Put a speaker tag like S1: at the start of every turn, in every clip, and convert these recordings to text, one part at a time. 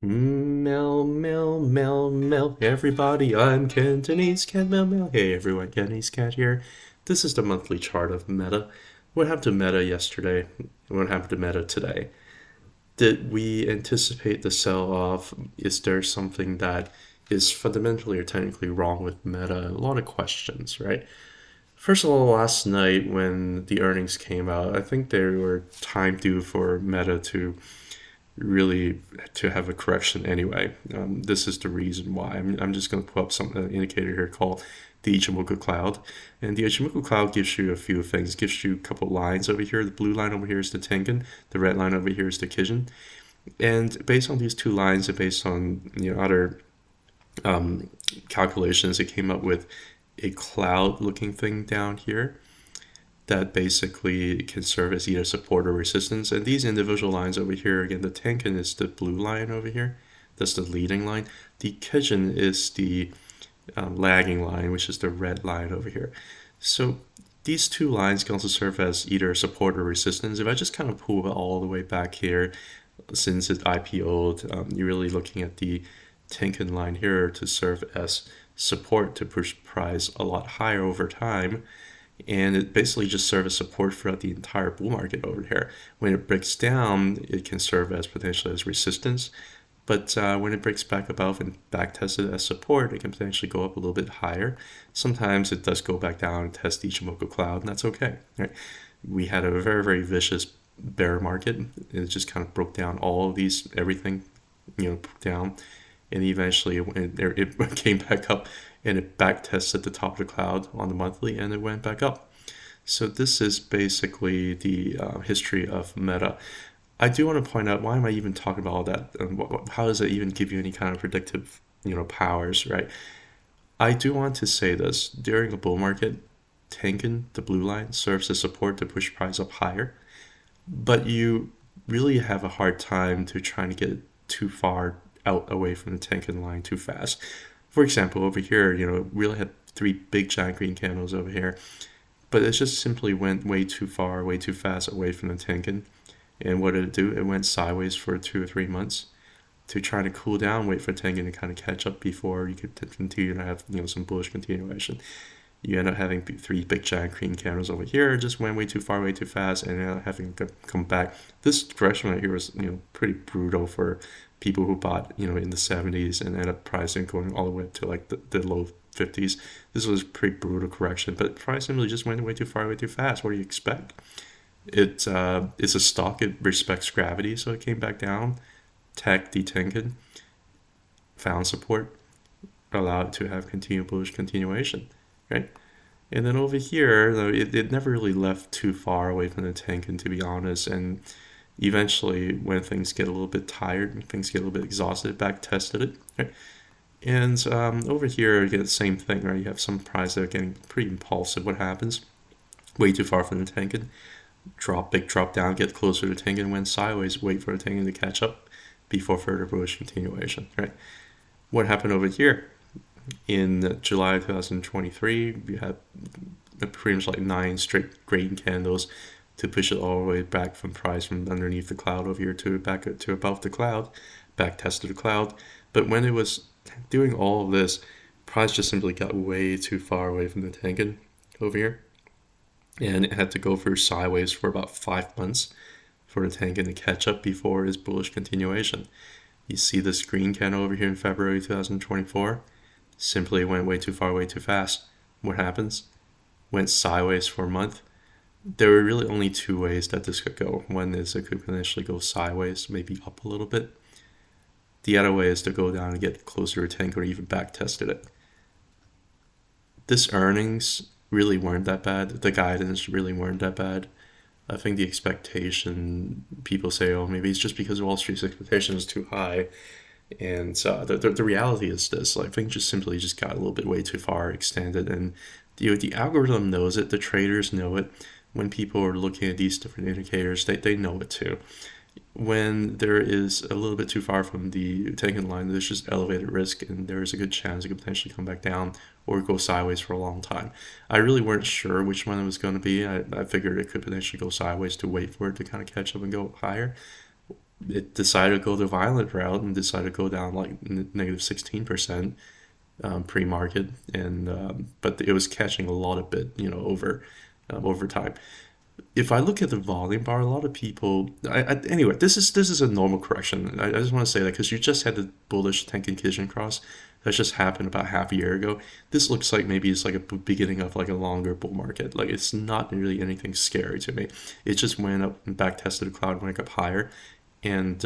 S1: Mel, Mel, Mel, Mel. Hey everybody, I'm Cantonese Cat Mel Mel. Hey everyone, Cantonese Cat here. This is the monthly chart of Meta. What happened to Meta yesterday? What happened to Meta today? Did we anticipate the sell off? Is there something that is fundamentally or technically wrong with Meta? A lot of questions, right? First of all, last night when the earnings came out, I think they were time due for Meta to really to have a correction anyway. This is the reason why. I'm just going to pull up some indicator here called the Ichimoku cloud. And the Ichimoku cloud gives you a few things. It gives you a couple lines over here. The blue line over here is the Tenkan. The red line over here is the Kijun. And based on these two lines and based on other calculations, it came up with a cloud looking thing down here that basically can serve as either support or resistance. And these individual lines over here, again, the Tenkan is the blue line over here. That's the leading line. The Kijun is the lagging line, which is the red line over here. So these two lines can also serve as either support or resistance. If I just kind of pull it all the way back here, since it IPO'd, you're really looking at the Tenkan line here to serve as support to push price a lot higher over time. And it basically just serves as support throughout the entire bull market over here. When it breaks down, it can serve as potentially as resistance. But when it breaks back above and back tested as support, it can potentially go up a little bit higher. Sometimes it does go back down and test the Ichimoku cloud, and that's okay. Right? We had a very, very vicious bear market. It just kind of broke down all of these, everything, down. And eventually it came back up and it back tested the top of the cloud on the monthly and it went back up. So this is basically the history of Meta. I do want to point out, why am I even talking about all that? And how does it even give you any kind of predictive powers, right? I do want to say this. During a bull market, Tenkan, the blue line, serves as support to push price up higher. But you really have a hard time to trying to get too far out away from the Tenkan line too fast. For example, over here, we really had three big giant green candles over here, but it just simply went way too far, way too fast away from the Tenkan. And what did it do? It went sideways for 2 or 3 months to try to cool down, wait for Tenkan to kind of catch up before you could continue to have some bullish continuation. You end up having three big giant green candles over here. It just went way too far, way too fast, and ended up having to come back. This correction right here was pretty brutal for people who bought in the 70s and ended up pricing going all the way up to like the low 50s. This was a pretty brutal correction, but price simply just went way too far, way too fast. What do you expect? It's a stock. It respects gravity, so it came back down. Tech, the Tenkan, found support, allowed it to have continued bullish continuation, right? And then over here, though, it never really left too far away from the Tenkan, to be honest. And eventually, when things get a little bit tired, things get a little bit exhausted, back tested it, right? And over here, you get the same thing, right? You have some prices that are getting pretty impulsive. What happens? Way too far from the Tenkan. Big drop down, get closer to Tenkan, went sideways, wait for the Tenkan to catch up before further bullish continuation, right? What happened over here? In July 2023, we had pretty much like 9 straight green candles to push it all the way back from price from underneath the cloud over here to back to above the cloud, back tested the cloud. But when it was doing all of this, price just simply got way too far away from the Tenkan over here. And it had to go through sideways for about 5 months for the Tenkan to catch up before its bullish continuation. You see this green candle over here in February 2024? Simply went way too far, way too fast. What happens? Went sideways for a month. There were really only 2 ways that this could go. One is it could potentially go sideways, maybe up a little bit. The other way is to go down and get closer to Tenkan or even back tested it. This earnings really weren't that bad. The guidance really weren't that bad. I think the expectation, people say, oh, maybe it's just because Wall Street's expectation is too high. And the reality is this: I think just simply just got a little bit way too far extended, and the algorithm knows it, the traders know it. When people are looking at these different indicators, they know it too. When there is a little bit too far from the Tenkan line, there's just elevated risk, and there is a good chance it could potentially come back down or go sideways for a long time. I really weren't sure which one it was going to be. I figured it could potentially go sideways to wait for it to kind of catch up and go higher. it decided to go the violent route and decided to go down like negative 16% pre-market, and but it was catching a lot of bit, over time. If I look at the volume bar, a lot of people. Anyway, this is a normal correction. I just want to say that because you just had the bullish Tenkan Kijun cross that just happened about half a year ago. This looks like maybe it's like a beginning of like a longer bull market. Like it's not really anything scary to me. It just went up and back tested the cloud, went up higher, and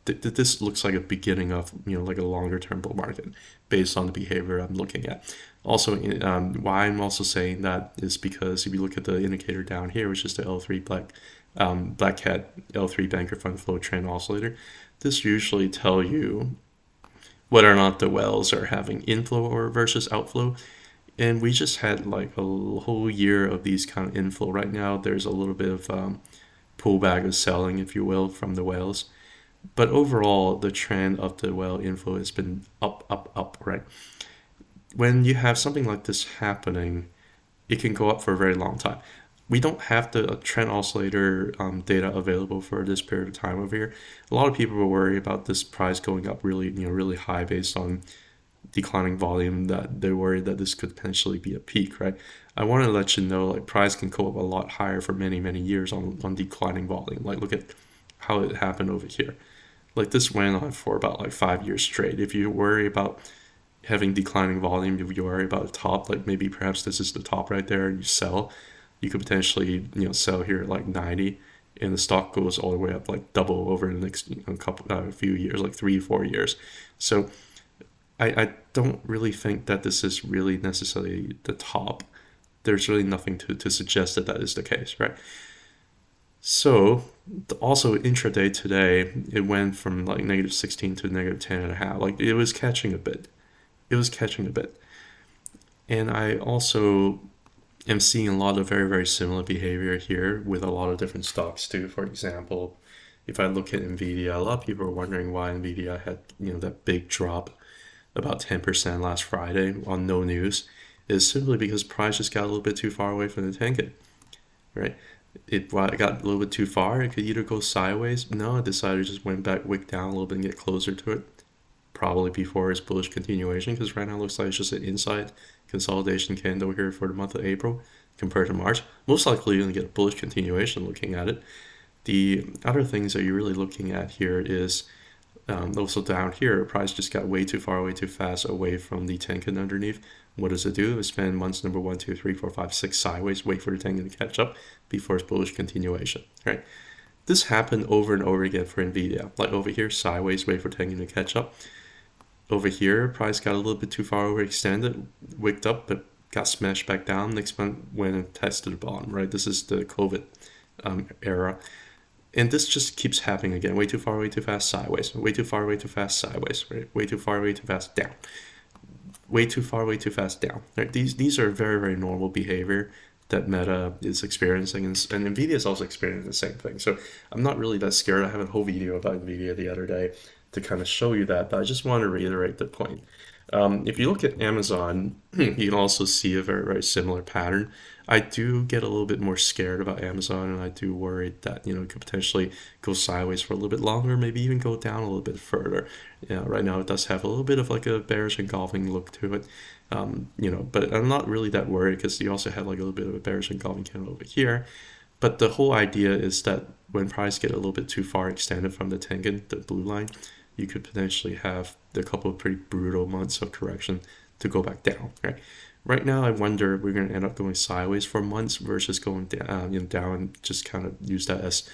S1: this looks like a beginning of like a longer term bull market based on the behavior I'm looking at. Also, why I'm also saying that is because if you look at the indicator down here, which is the L3 Black Cat L3 Banker Fund Flow Trend Oscillator, this usually tell you whether or not the whales are having inflow or versus outflow. And we just had like a whole year of these kind of inflow. Right now, there's a little bit of pullback of selling, if you will, from the whales. But overall, the trend of the whale inflow has been up, up, up, right? When you have something like this happening, it can go up for a very long time. We don't have the trend oscillator data available for this period of time over here. A lot of people were worried about this price going up really, really high based on declining volume, that they're worried that this could potentially be a peak, right? I want to let you know, like, price can go up a lot higher for many, many years on declining volume. Like, look at how it happened over here. Like, this went on for about like 5 years straight. If you worry about having declining volume, if you worry about the top, like maybe perhaps this is the top right there and you sell, you could potentially sell here at like 90, and the stock goes all the way up like double over the next few years, like 3-4 years. So I don't really think that this is really necessarily the top. There's really nothing to suggest that is the case, right? So also intraday today, it went from like negative 16 to negative 10.5. Like it was catching a bit. And I also am seeing a lot of very, very similar behavior here with a lot of different stocks too. For example, if I look at Nvidia, a lot of people are wondering why Nvidia had that big drop, about 10% last Friday on no news. Is simply because price just got a little bit too far away from the Tenkan, right? It got a little bit too far. It could either go sideways. No, it decided to just went back, wick down a little bit and get closer to it. Probably before its bullish continuation, because right now it looks like it's just an inside consolidation candle here for the month of April compared to March. Most likely you're going to get a bullish continuation looking at it. The other things that you're really looking at here is also down here, price just got way too far, way too fast away from the Tenkan underneath. What does it do? It spend months number 1, 2, 3, 4, 5, 6 sideways, wait for the Tenkan to catch up before its bullish continuation, right? This happened over and over again for Nvidia. Like over here, sideways, wait for Tenkan to catch up. Over here, price got a little bit too far overextended, wicked up, but got smashed back down. Next month, went and tested the bottom, right? This is the COVID era. And this just keeps happening again. Way too far, way too fast, sideways. Way too far, way too fast, sideways. Right? Way too far, way too fast, down. Way too far, way too fast, down. Right? These are very, very normal behavior that Meta is experiencing, and Nvidia is also experiencing the same thing. So I'm not really that scared. I have a whole video about Nvidia the other day to kind of show you that, but I just want to reiterate the point. If you look at Amazon, you can also see a very, very similar pattern. I do get a little bit more scared about Amazon, and I do worry that it could potentially go sideways for a little bit longer, maybe even go down a little bit further. Right now it does have a little bit of like a bearish engulfing look to it, but I'm not really that worried because you also have like a little bit of a bearish engulfing candle over here. But the whole idea is that when price get a little bit too far extended from the Tenkan, the blue line, you could potentially have a couple of pretty brutal months of correction to go back down, right? Right now, I wonder if we're going to end up going sideways for months versus going down, down and just kind of use that as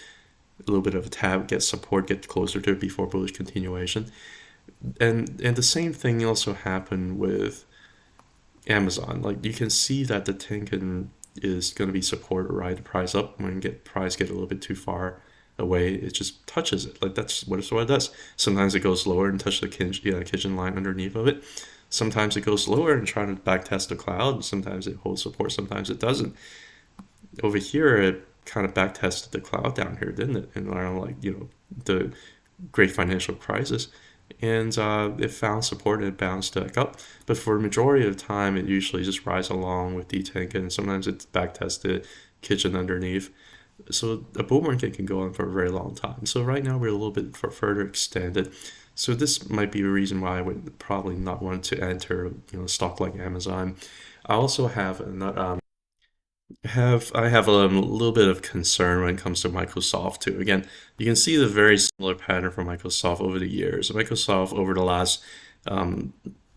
S1: a little bit of a tab, get support, get closer to it before bullish continuation. And the same thing also happened with Amazon. Like you can see that the Tenkan is going to be support or ride the price up. When price get a little bit too far away, it just touches it. Like that's what it does. Sometimes it goes lower and touch the Kijun line underneath of it. Sometimes it goes lower and try to back test the cloud. Sometimes it holds support, sometimes it doesn't. Over here, it kind of back tested the cloud down here, didn't it? And around like the great financial crisis, and it found support and it bounced back up. But for the majority of the time, it usually just rides along with the Tenkan, and sometimes it's back tested Kijun underneath. So a bull market can go on for a very long time. So right now we're a little bit further extended. So this might be a reason why I would probably not want to enter, a stock like Amazon. I also have I have a little bit of concern when it comes to Microsoft too. Again, you can see the very similar pattern for Microsoft over the years. Microsoft over the last um,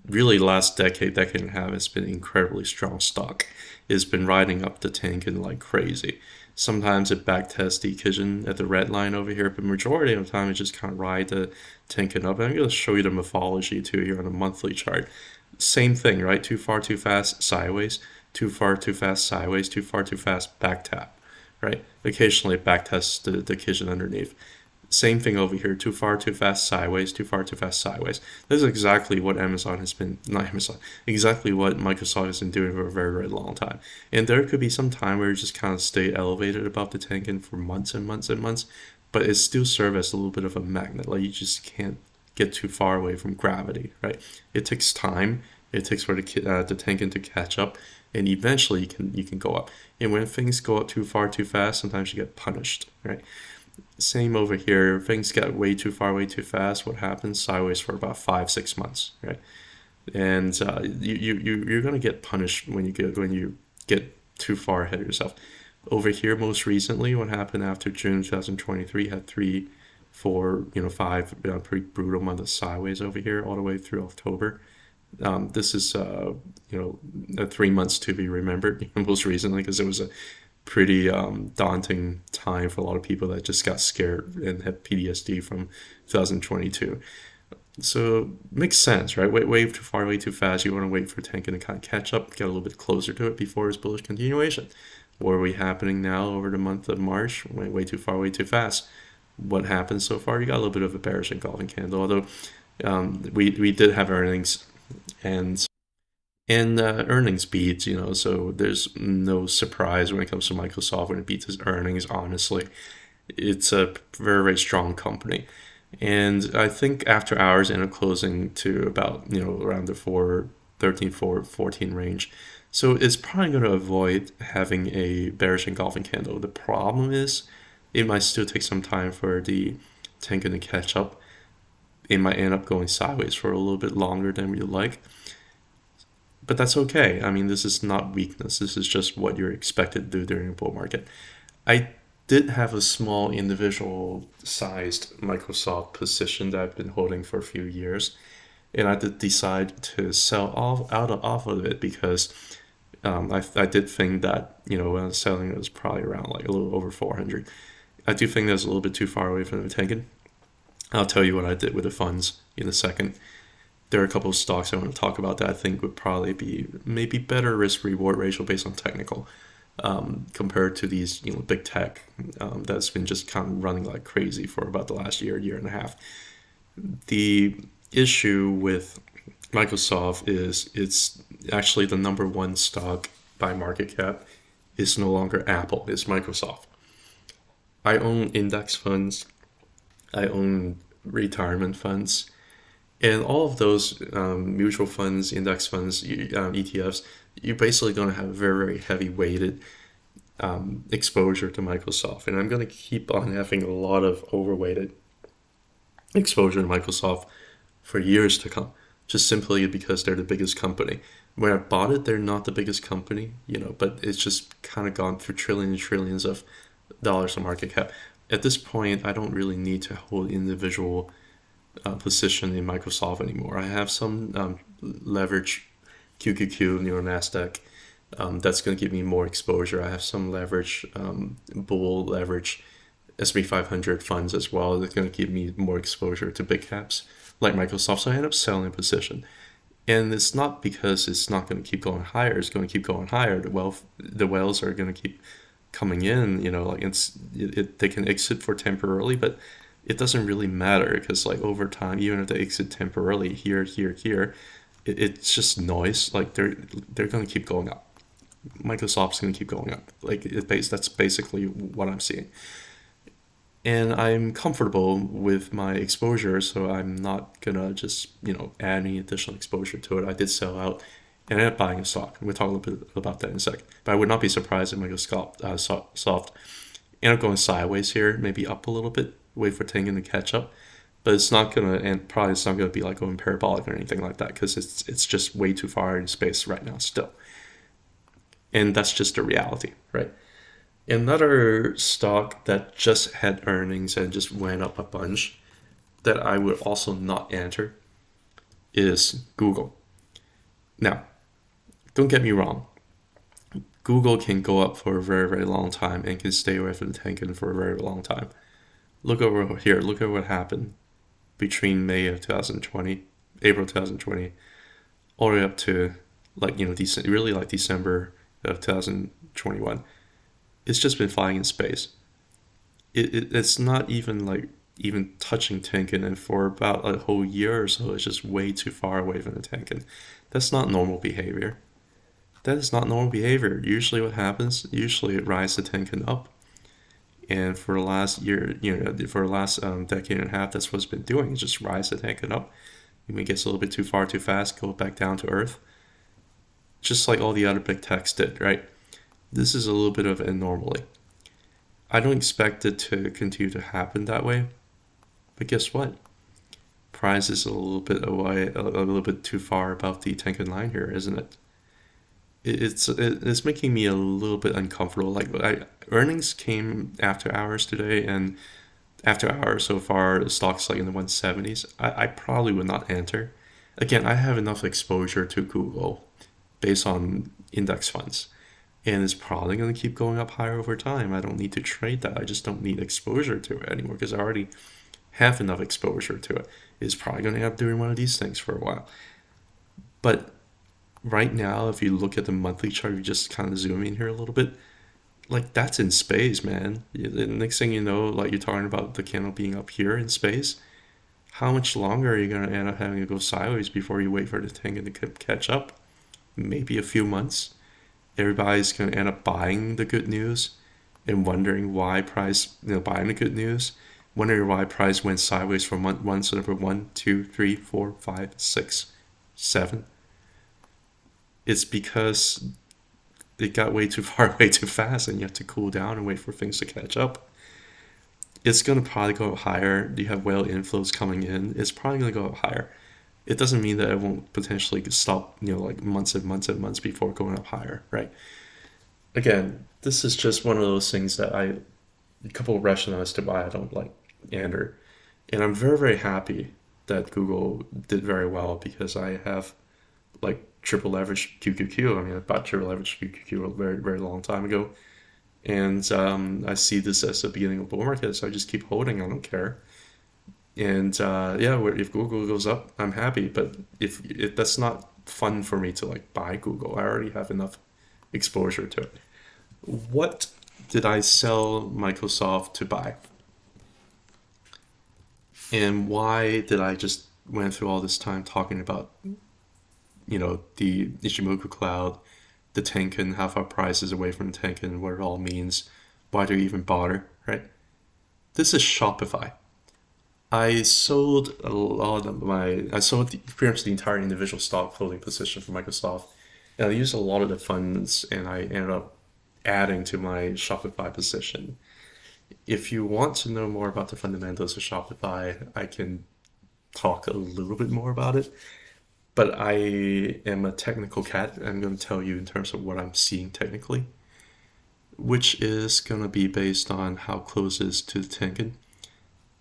S1: really last decade and a half has been incredibly strong stock. It's been riding up the tank and like crazy. Sometimes it backtests the Kijun at the red line over here, but majority of the time it just kind of ride the tank and up. And I'm going to show you the morphology too here on a monthly chart. Same thing, right? Too far, too fast, sideways. Too far, too fast, sideways. Too far, too fast, back tap, right? Occasionally it backtests the Kijun underneath. Same thing over here. Too far, too fast, sideways. Too far, too fast, sideways. This is exactly what Amazon has been, not Amazon, exactly what Microsoft has been doing for a very, very long time. And there could be some time where it just kind of stay elevated above the Tenkan for months and months and months, but it still serves as a little bit of a magnet. Like you just can't get too far away from gravity, right? It takes time. It takes for the Tenkan to catch up, and eventually you can go up. And when things go up too far, too fast, sometimes you get punished, right? Same over here. Things get way too far, way too fast. What happens? Sideways for about 5, 6 months, right? And you're gonna get punished when you get too far ahead of yourself. Over here, most recently, what happened after June 2023 had 3, 4, 5 pretty brutal months of sideways over here all the way through October. This is 3 months to be remembered most recently because it was a pretty daunting time for a lot of people that just got scared and had PTSD from 2022. So makes sense, right? Way too far, way too fast. You want to wait for Tenkan to kind of catch up, get a little bit closer to it before its bullish continuation. What are we happening now over the month of March? Way too far, way too fast. What happened so far? You got a little bit of a bearish engulfing candle, although we did have earnings and earnings beats, so there's no surprise when it comes to Microsoft when it beats its earnings, honestly. It's a very, very strong company. And I think after hours ended up closing to about, around the 414 range. So it's probably going to avoid having a bearish engulfing candle. The problem is it might still take some time for the Tenkan to catch up. It might end up going sideways for a little bit longer than we'd like. But that's okay. I mean, this is not weakness. This is just what you're expected to do during a bull market. I did have a small individual sized Microsoft position that I've been holding for a few years. And I did decide to sell off of it because I did think that, when I was selling it was probably around like a little over 400. I do think that's a little bit too far away from the Tenkan. I'll tell you what I did with the funds in a second. There are a couple of stocks I want to talk about that I think would probably be maybe better risk reward ratio based on technical compared to these big tech that's been just kind of running like crazy for about the last year and a half. The issue with Microsoft is it's actually the number one stock by market cap is no longer Apple, it's Microsoft. I own index funds, I own retirement funds, and all of those mutual funds, index funds, ETFs, you're basically going to have a very, very heavy weighted exposure to Microsoft. And I'm going to keep on having a lot of overweighted exposure to Microsoft for years to come, just simply because they're the biggest company. When I bought it, they're not the biggest company, but it's just kind of gone through trillions and trillions of dollars of market cap. At this point, I don't really need to hold individual position in Microsoft anymore. I have some leverage QQQ, NASDAQ. That's going to give me more exposure. I have some leverage, bull leverage S&P 500 funds as well. That's going to give me more exposure to big caps like Microsoft. So I end up selling a position. And it's not because it's not going to keep going higher. It's going to keep going higher. The whales are going to keep coming in. They can exit for temporarily, but it doesn't really matter because like over time, even if they exit temporarily here, it's just noise. Like they're going to keep going up. Microsoft's going to keep going up. That's basically what I'm seeing. And I'm comfortable with my exposure, so I'm not gonna just add any additional exposure to it. I did sell out and I ended up buying a stock. We'll talk a little bit about that in a second. But I would not be surprised if Microsoft end up going sideways here, maybe up a little bit, wait for Tenkan to catch up. But it's not gonna, and probably it's not gonna be like going parabolic or anything like that, because it's just way too far in space right now still. And that's just the reality, right? Another stock that just had earnings and just went up a bunch that I would also not enter is Google. Now, don't get me wrong. Google can go up for a very, very long time and can stay away from the Tenkan for a very long time. Look over here. Look at what happened between May of 2020, April 2020, all the way up to really like December of 2021. It's just been flying in space. It's not even touching Tenkan, and for about a whole year or so, it's just way too far away from the Tenkan. That's not normal behavior. That is not normal behavior. Usually what happens, it rises the Tenkan up. And for the last year, for the last decade and a half, that's what it's been doing. It's just rise the Tenkan up. When it gets a little bit too far too fast, go back down to earth. Just like all the other big techs did, right? This is a little bit of an anomaly. I don't expect it to continue to happen that way. But guess what? Price is a little bit away, a little bit too far above the Tenkan line here, isn't it? It's making me a little bit uncomfortable. Earnings came after hours today, and after hours so far, the stock's like in the 170s. I probably would not enter. Again, I have enough exposure to Google based on index funds, and it's probably going to keep going up higher over time. I don't need to trade that. I just don't need exposure to it anymore because I already have enough exposure to it. It's probably going to end up doing one of these things for a while. But right now, if you look at the monthly chart, you just kind of zoom in here a little bit, like that's in space, man. The next thing you know, like you're talking about the candle being up here in space. How much longer are you going to end up having to go sideways before you wait for the Tenkan to catch up? Maybe a few months. Everybody's going to end up buying the good news and wondering why price, buying the good news, wondering why price went sideways from month number 1, 2, 3, 4, 5, 6, 7. It's because it got way too far, way too fast, and you have to cool down and wait for things to catch up. It's going to probably go up higher. You have whale inflows coming in. It's probably going to go up higher. It doesn't mean that it won't potentially stop, like months and months and months before going up higher, right? Again, this is just one of those things that a couple of rationales to why I don't like Ander. And I'm very, very happy that Google did very well because I have like triple leverage QQQ. I mean, I bought triple leverage QQQ a very, very long time ago. And I see this as the beginning of bull market, so I just keep holding. I don't care. And if Google goes up, I'm happy. But if that's not fun for me to like buy Google, I already have enough exposure to it. What did I sell Microsoft to buy? And why did I just went through all this time talking about, the Ichimoku cloud, the Tenkan, how far price is away from the Tenkan, what it all means, why do you even bother, right? This is Shopify. I sold pretty much the entire individual stock holding position for Microsoft, and I used a lot of the funds, and I ended up adding to my Shopify position. If you want to know more about the fundamentals of Shopify, I can talk a little bit more about it. But I am a technical cat. I'm going to tell you in terms of what I'm seeing technically, which is going to be based on how close it is to the Tenkan.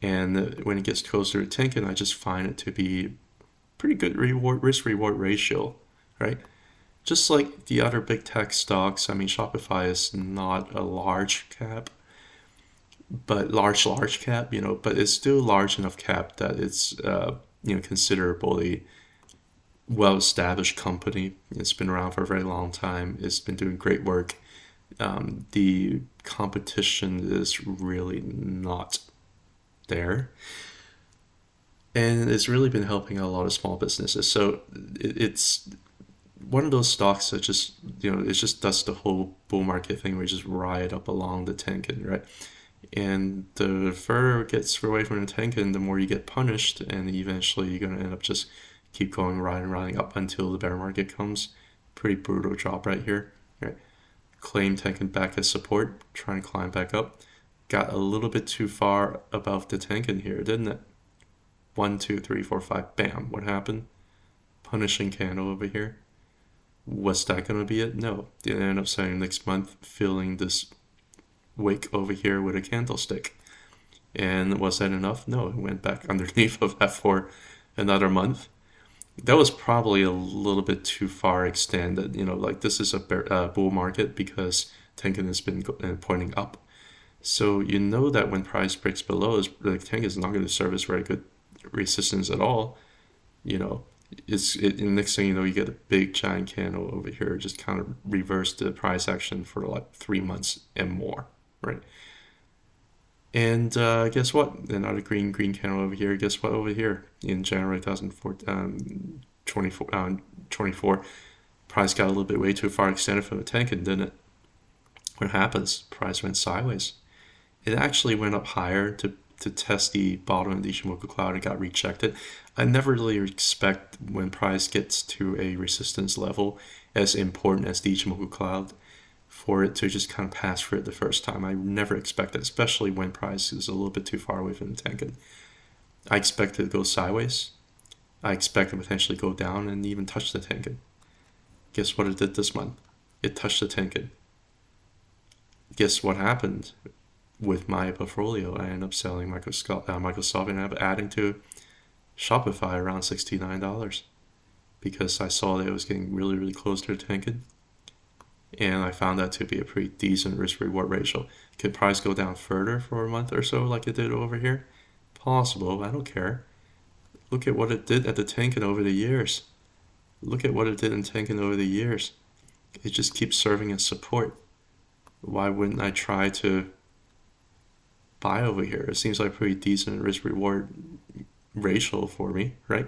S1: And when it gets closer to Tenkan, I just find it to be pretty good risk-reward ratio, right? Just like the other big tech stocks, I mean, Shopify is not a large cap, but large cap, but it's still large enough cap that it's, considerably well-established company. It's been around for a very long time. It's been doing great work. The competition is really not there. And it's really been helping a lot of small businesses. So it's one of those stocks that just, it just does the whole bull market thing where you just ride up along the Tenkan, right? And the further it gets away from the Tenkan, the more you get punished, and eventually you're going to end up just keep going, riding up until the bear market comes. Pretty brutal drop right here, right? Claim Tenkan back as support, trying to climb back up. got a little bit too far above the Tenkan here, didn't it? 1, 2, 3, 4, 5, bam. What happened? Punishing candle over here. Was that going to be it? No. They ended up saying next month, filling this wick over here with a candlestick. And was that enough? No, it went back underneath of that for another month. That was probably a little bit too far extended. Like this is a bull market because Tenkan has been pointing up. So that when price breaks below, the Tenkan is not going to serve as very good resistance at all. Next thing you know, you get a big giant candle over here, just kind of reverse the price action for like 3 months and more, right? And guess what? Another green candle over here. Guess what over here? In January 2024, price got a little bit way too far extended from the Tenkan, didn't it? What happens? Price went sideways. It actually went up higher to test the bottom of the Ichimoku cloud and got rejected. I never really expect when price gets to a resistance level as important as the Ichimoku cloud for it to just kind of pass through it the first time. I never expect that, especially when price is a little bit too far away from the Tenkan. I expect it to go sideways. I expect it to potentially go down and even touch the Tenkan. Guess what it did this month? It touched the Tenkan. Guess what happened with my portfolio? I ended up selling Microsoft and adding to Shopify around $69 because I saw that it was getting really, really close to the Tenkan. And I found that to be a pretty decent risk-reward ratio. Could price go down further for a month or so like it did over here? Possible. I don't care. Look at what it did at the Tenkan over the years. Look at what it did in Tenkan over the years. It just keeps serving as support. Why wouldn't I try to buy over here? It seems like a pretty decent risk-reward ratio for me, right?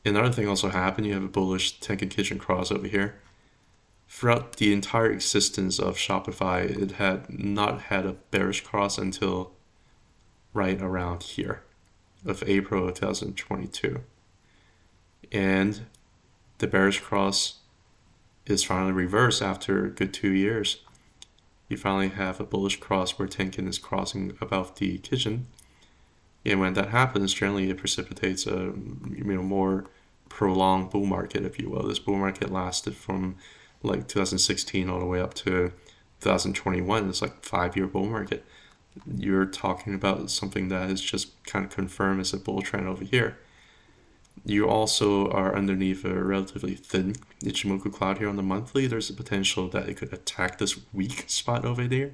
S1: Another thing also happened. You have a bullish Tenkan Kitchen cross over here. Throughout the entire existence of Shopify, it had not had a bearish cross until right around here of April of 2022. And the bearish cross is finally reversed after a good 2 years. You finally have a bullish cross where Tenkan is crossing above the kitchen. And when that happens, generally it precipitates a more prolonged bull market, if you will. This bull market lasted from like 2016 all the way up to 2021. It's like a 5-year bull market. You're talking about something that is just kind of confirmed as a bull trend over here. You also are underneath a relatively thin Ichimoku cloud here on the monthly. There's a potential that it could attack this weak spot over there,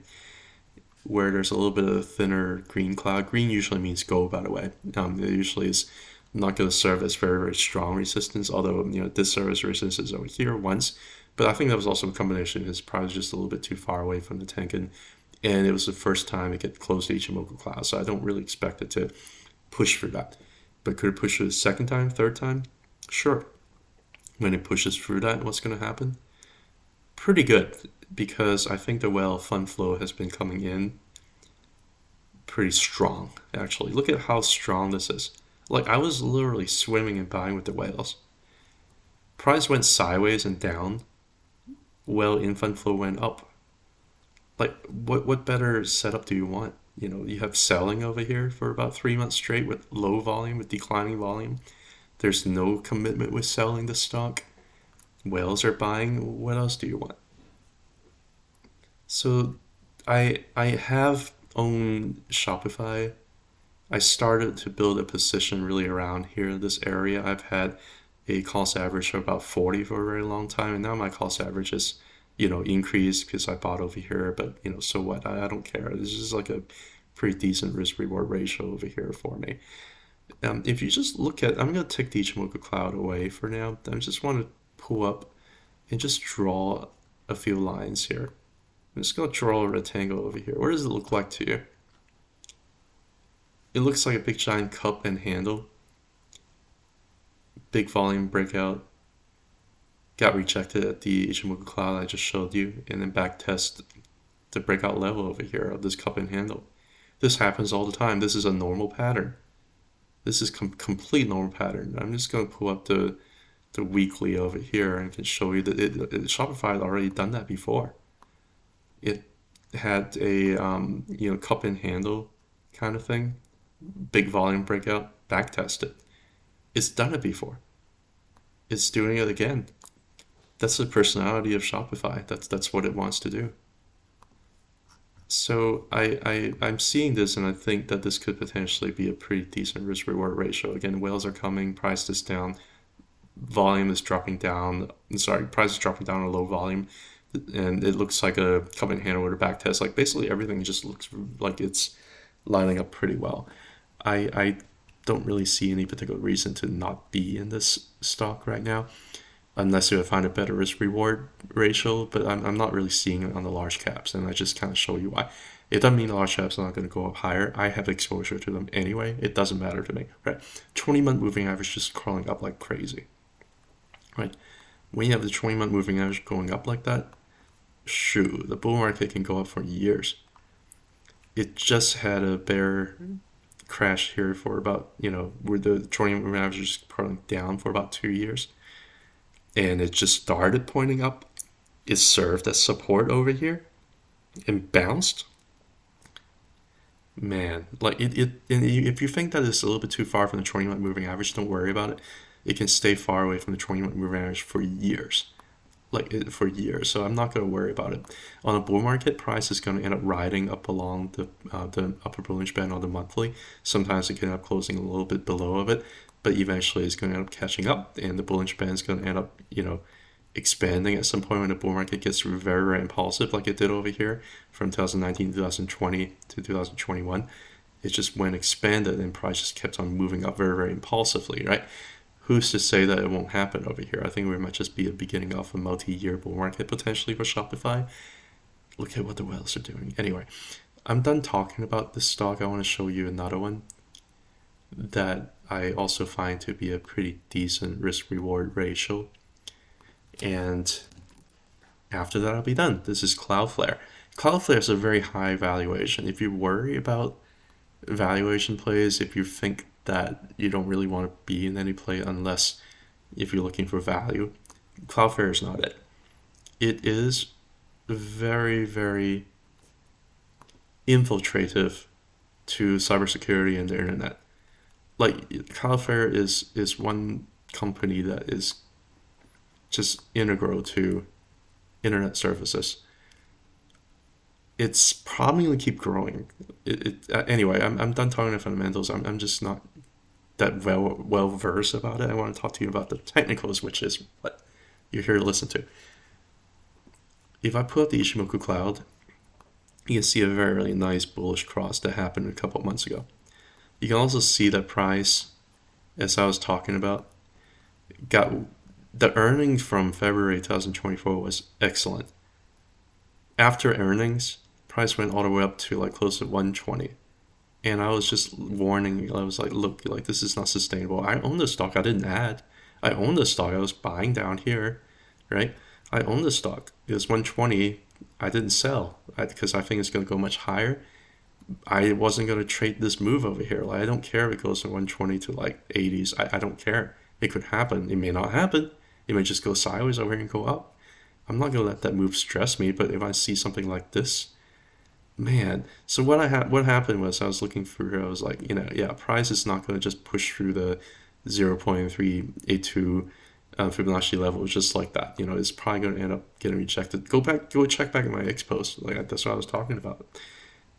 S1: where there's a little bit of a thinner green cloud. Green usually means go, by the way. It usually is not going to serve as very, very strong resistance, although this serves as resistance over here once. But I think that was also a combination. It's probably just a little bit too far away from the Tenkan, and it was the first time it get close to Ichimoku cloud, so I don't really expect it to push for that. But could it push for the second time, third time? Sure. When it pushes through that, what's going to happen? Pretty good, because I think the whale fund flow has been coming in pretty strong, actually. Look at how strong this is. Like, I was literally swimming and buying with the whales. Price went sideways and down. Whale in fund flow went up. Like, what better setup do you want? You have selling over here for about 3 months straight with low volume, with declining volume. There's no commitment with selling the stock. Whales are buying. What else do you want? So I have owned Shopify. I started to build a position really around here in this area. I've had a cost average of about 40 for a very long time, and now my cost average is increased because I bought over here, but so what? I don't care. This is like a pretty decent risk reward ratio over here for me. If you just look at, I'm going to take the Ichimoku cloud away for now. I just want to pull up and just draw a few lines here. I'm just going to draw a rectangle over here. What does it look like to you? It looks like a big giant cup and handle. Big volume breakout. Got rejected at the Ichimoku cloud I just showed you, and then back test the breakout level over here of this cup and handle. This happens all the time. This is a normal pattern. This is complete normal pattern. I'm just going to pull up the weekly over here and can show you that Shopify had already done that before. It had a cup and handle kind of thing, big volume breakout, back tested. It's done it before. It's doing it again. That's the personality of Shopify. That's what it wants to do. So I'm seeing this, and I think that this could potentially be a pretty decent risk reward ratio. Again, whales are coming, price is down, volume is dropping down. Sorry, price is dropping down a low volume, and it looks like a cup and handle or a back test. Like basically everything just looks like it's lining up pretty well. I don't really see any particular reason to not be in this stock right now, unless you find a better risk reward ratio. But I'm not really seeing it on the large caps, and I just kind of show you why. It doesn't mean large caps are not going to go up higher. I have exposure to them anyway. It doesn't matter to me, right? 20-month moving average just crawling up like crazy, right? When you have the 20-month moving average going up like that, shoot, the bull market can go up for years. It just had a bear crash here for about, where the 20-month moving average is crawling down for about 2 years. And it just started pointing up. It served as support over here and bounced. Man, like if you think that it's a little bit too far from the 20-month moving average, don't worry about it. It can stay far away from the 20-month moving average for years. For years, so I'm not going to worry about it. On a bull market, price is going to end up riding up along the upper Bollinger Band on the monthly. Sometimes it can end up closing a little bit below of it, but eventually it's going to end up catching up, and the Bollinger Band is going to end up, expanding at some point when the bull market gets very, very impulsive, like it did over here from 2019 to 2020 to 2021. It just went expanded, and price just kept on moving up very, very impulsively, right? Who's to say that it won't happen over here? I think we might just be a beginning of a multi-year bull market potentially for Shopify. Look at what the whales are doing. Anyway, I'm done talking about this stock. I want to show you another one that I also find to be a pretty decent risk-reward ratio. And after that, I'll be done. This is Cloudflare. Cloudflare is a very high valuation. If you worry about valuation plays, if you think that you don't really want to be in any play unless if you're looking for value, Cloudflare is not it. It is very, very infiltrative to cybersecurity and the internet. Like Cloudflare is one company that is just integral to internet services. It's probably going to keep growing. Anyway, I'm done talking about fundamentals. I'm just not that well versed about it. I want to talk to you about the technicals, which is what you're here to listen to. If I pull up the Ishimoku Cloud, you can see a very, really nice bullish cross that happened a couple of months ago. You can also see that price, as I was talking about, got the earnings from February 2024 was excellent. After earnings, price went all the way up to like close to 120. And I was just warning, I was like, look, like this is not sustainable. I own the stock, I didn't add. I own the stock, I was buying down here, right? I own the stock. It was 120, I didn't sell because I think it's going to go much higher. I wasn't going to trade this move over here. Like I don't care if it goes from 120 to like 80s. I don't care. It could happen. It may not happen. It may just go sideways over here and go up. I'm not going to let that move stress me, but if I see something like this, man. So what happened was I was looking through here. I was like, price is not going to just push through the 0.382 Fibonacci level just like that. It's probably going to end up getting rejected. Go check back in my X post. Like that's what I was talking about.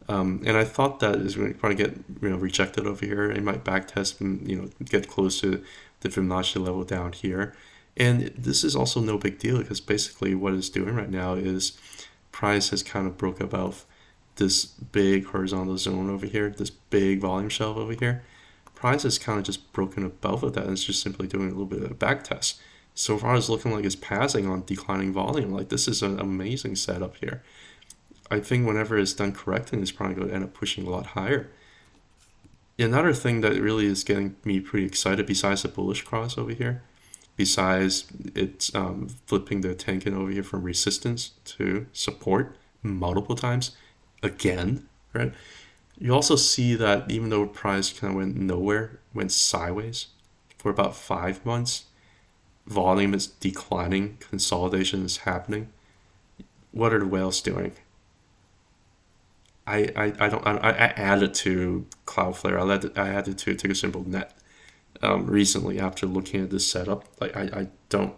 S1: And I thought that is going to probably get rejected over here. It might backtest and get close to the Fibonacci level down here. And this is also no big deal because basically what it's doing right now is price has kind of broke above this big horizontal zone over here, this big volume shelf over here. Price has kind of just broken above of that and it's just simply doing a little bit of a back test. So far it's looking like it's passing on declining volume. Like this is an amazing setup here. I think whenever it's done correcting, it's probably going to end up pushing a lot higher. Another thing that really is getting me pretty excited besides the bullish cross over here, besides it's flipping the Tenkan over here from resistance to support multiple times again, right? You also see that even though price kind of went nowhere, went sideways for about 5 months, volume is declining, consolidation is happening. What are the whales doing? I added to Cloudflare. I added to Ticker Symbol Net recently after looking at this setup. Like I don't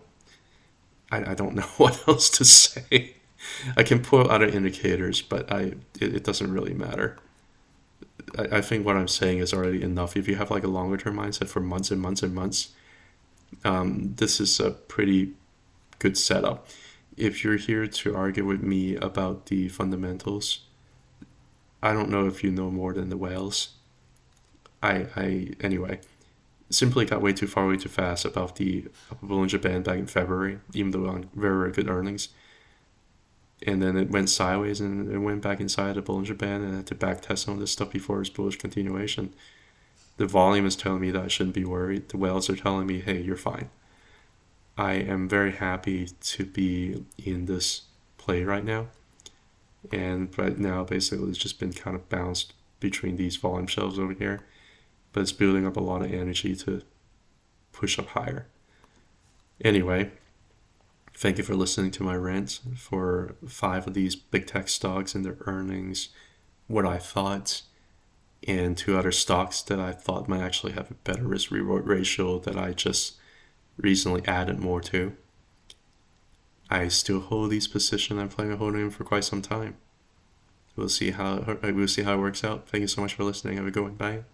S1: know what else to say. I can pull other indicators, but it doesn't really matter. I think what I'm saying is already enough. If you have like a longer term mindset for months and months and months, this is a pretty good setup. If you're here to argue with me about the fundamentals, I don't know if you know more than the whales. Anyway, simply got way too far, way too fast about the Bollinger Band back in February, even though on very, very good earnings. And then it went sideways and it went back inside the Bollinger Band and I had to back test some of this stuff before its bullish continuation. The volume is telling me that I shouldn't be worried. The whales are telling me, hey, you're fine. I am very happy to be in this play right now. And right now, basically, it's just been kind of bounced between these volume shelves over here. But it's building up a lot of energy to push up higher. Anyway, thank you for listening to my rant for 5 of these big tech stocks and their earnings, what I thought, and 2 other stocks that I thought might actually have a better risk reward ratio that I just recently added more to. I still hold these positions. I'm planning on holding them for quite some time. We'll see how it works out. Thank you so much for listening. Have a good one. Bye.